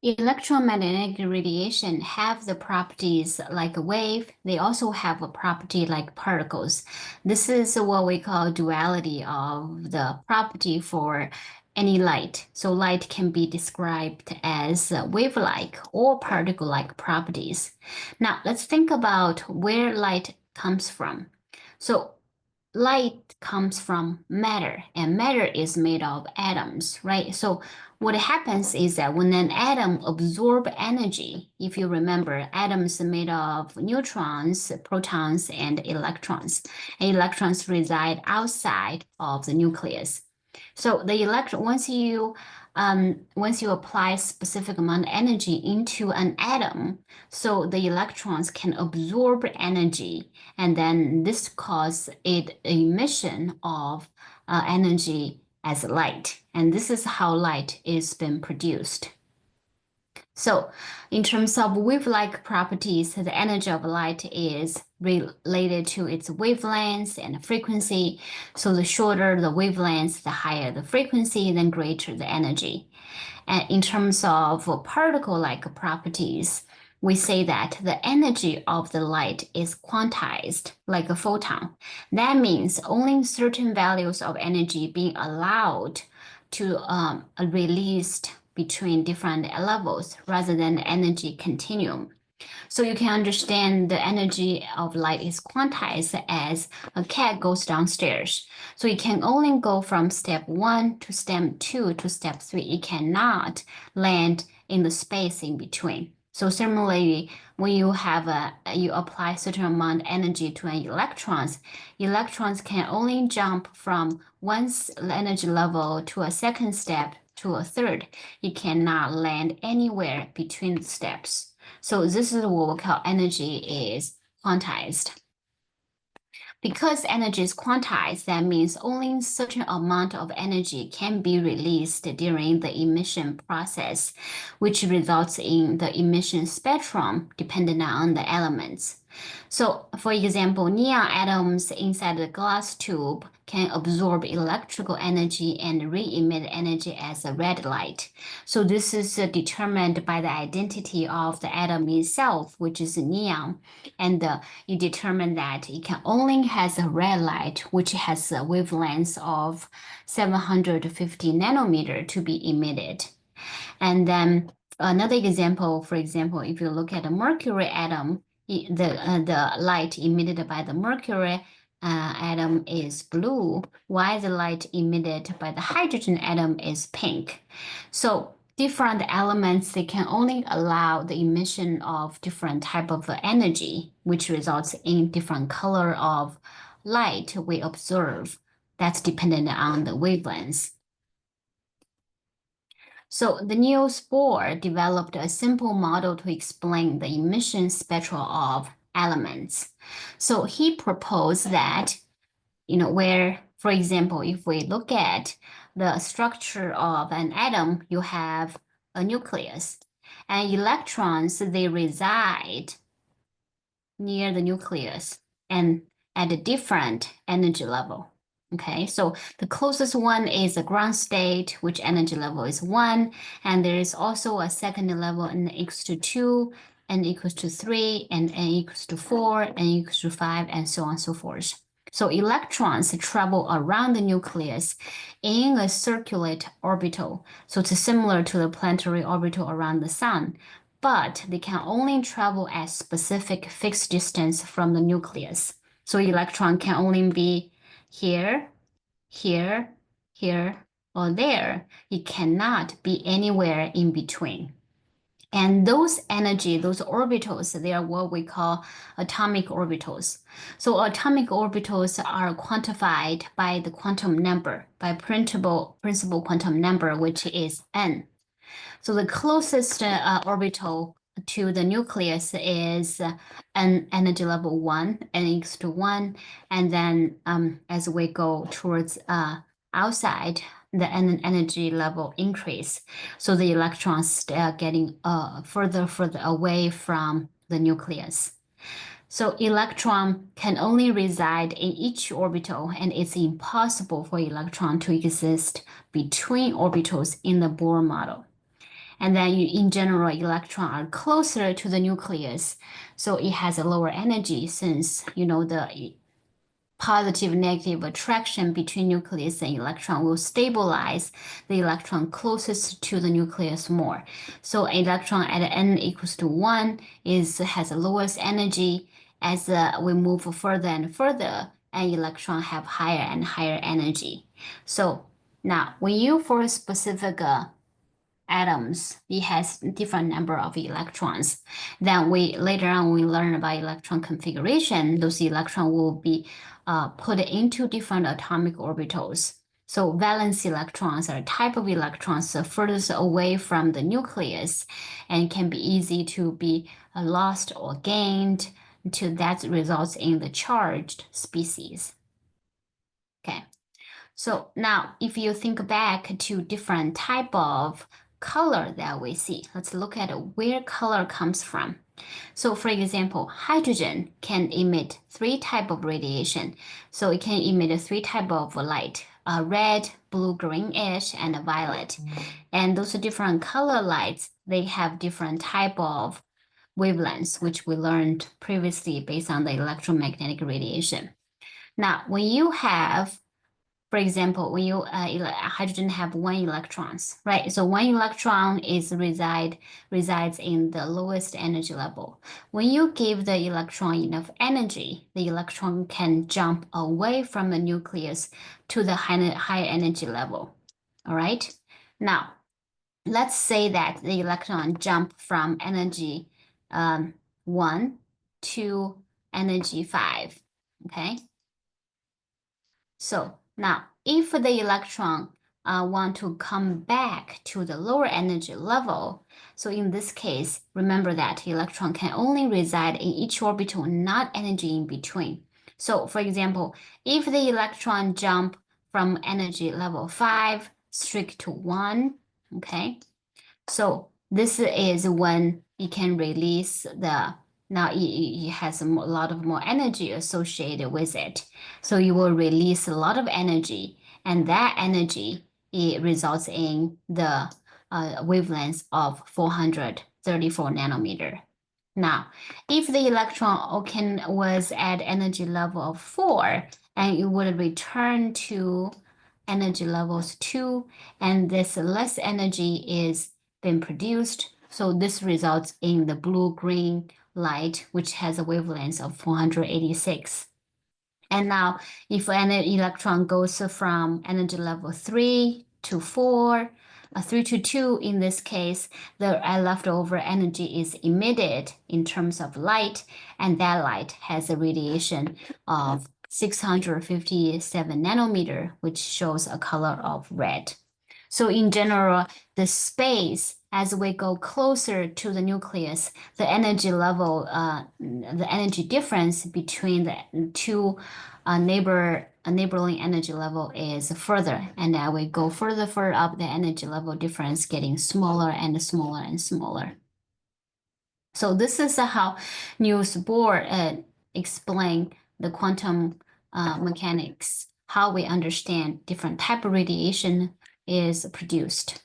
Electromagnetic radiation have the properties like a wave. They also have a property like particles. This is what we call duality of the property for any light. So light can be described as wave-like or particle-like properties. Now let's think about where light comes from. So light comes from matter, and matter is made of atoms, right? So what happens is that when an atom absorbs energy, if you remember, atoms are made of neutrons, protons, and electrons. And electrons reside outside of the nucleus. So the electron, once you apply specific amount of energy into an atom, so the electrons can absorb energy, and then this causes it emission of energy as light, and this is how light is been produced. So in terms of wave-like properties, the energy of light is related to its wavelength and frequency. So the shorter the wavelength, the higher the frequency, then greater the energy. And in terms of particle-like properties, we say that the energy of the light is quantized like a photon. That means only certain values of energy being allowed to released between different levels rather than energy continuum. So you can understand the energy of light is quantized as a cat goes downstairs. So it can only go from step 1 to step 2 to step 3. It cannot land in the space in between. So similarly, when you apply certain amount of energy to an electrons can only jump from one energy level to a second step to a third. It cannot land anywhere between the steps. So this is what we call energy is quantized. Because energy is quantized, that means only a certain amount of energy can be released during the emission process, which results in the emission spectrum depending on the elements. So, for example, neon atoms inside the glass tube can absorb electrical energy and re-emit energy as a red light. So this is determined by the identity of the atom itself, which is neon, and you determine that it can only has a red light, which has a wavelength of 750 nanometer to be emitted. And then another example, for example, if you look at a mercury atom, the light emitted by the mercury atom is blue, while the light emitted by the hydrogen atom is pink. So different elements, they can only allow the emission of different type of energy, which results in different color of light we observe. That's dependent on the wavelengths. So the Niels Bohr developed a simple model to explain the emission spectrum of elements. So he proposed that, where, for example, if we look at the structure of an atom, you have a nucleus, and electrons, they reside near the nucleus and at a different energy level. Okay, so the closest one is the ground state, which energy level is 1. And there is also a second level, n equals to 2, n equals to 3, and n equals to 4, n equals to 5, and so on and so forth. So electrons travel around the nucleus in a circular orbital. So it's similar to the planetary orbital around the sun, but they can only travel at specific fixed distance from the nucleus. So electron can only be here, here, here, or there. It cannot be anywhere in between. And those orbitals, they are what we call atomic orbitals. So atomic orbitals are quantified by the quantum number, by principal quantum number, which is n. So the closest orbital to the nucleus is an energy level 1, n equals to 1. And then as we go towards outside, the energy level increase. So the electrons are getting further away from the nucleus. So electron can only reside in each orbital, and it's impossible for electron to exist between orbitals in the Bohr model. And then in general, electrons are closer to the nucleus, so it has a lower energy since, the positive negative attraction between nucleus and electron will stabilize the electron closest to the nucleus more. So electron at n equals to 1 has the lowest energy. As we move further and further, an electron have higher and higher energy. So now when you for a specific atoms, it has different number of electrons. Then later on we learn about electron configuration. Those electrons will be put into different atomic orbitals. So valence electrons are a type of electrons furthest away from the nucleus and can be easy to be lost or gained until that results in the charged species. Okay. So now if you think back to different type of color that we see, let's look at where color comes from. So for example, hydrogen can emit 3 type of radiation. So it can emit 3 type of light, red, blue, greenish, and violet. And those different color lights, they have different type of wavelengths, which we learned previously based on the electromagnetic radiation. Now, when you have for example, when hydrogen have 1 electrons, right? So 1 electron resides in the lowest energy level. When you give the electron enough energy, the electron can jump away from the nucleus to the higher energy level. All right. Now, let's say that the electron jump from energy 1 to energy 5. Okay. So now, if the electron want to come back to the lower energy level, so in this case, remember that electron can only reside in each orbital, not energy in between. So for example, if the electron jump from energy level 5 straight to 1, okay, so this is when it can release now it has a lot of more energy associated with it. So you will release a lot of energy, and that energy it results in the wavelength of 434 nanometer. Now, if the electron was at energy level of 4, and it would return to energy levels 2, and this less energy is been produced. So this results in the blue-green light, which has a wavelength of 486. And now if an electron goes from energy level 3 to 4, 3 to 2 in this case, the leftover energy is emitted in terms of light, and that light has a radiation of 657 nanometer, which shows a color of red. So in general, the space as we go closer to the nucleus, the energy level, the energy difference between the two neighboring energy level is further, and as we go further up, the energy level difference getting smaller and smaller and smaller. So this is how Niels Bohr explained the quantum mechanics, how we understand different type of radiation is produced.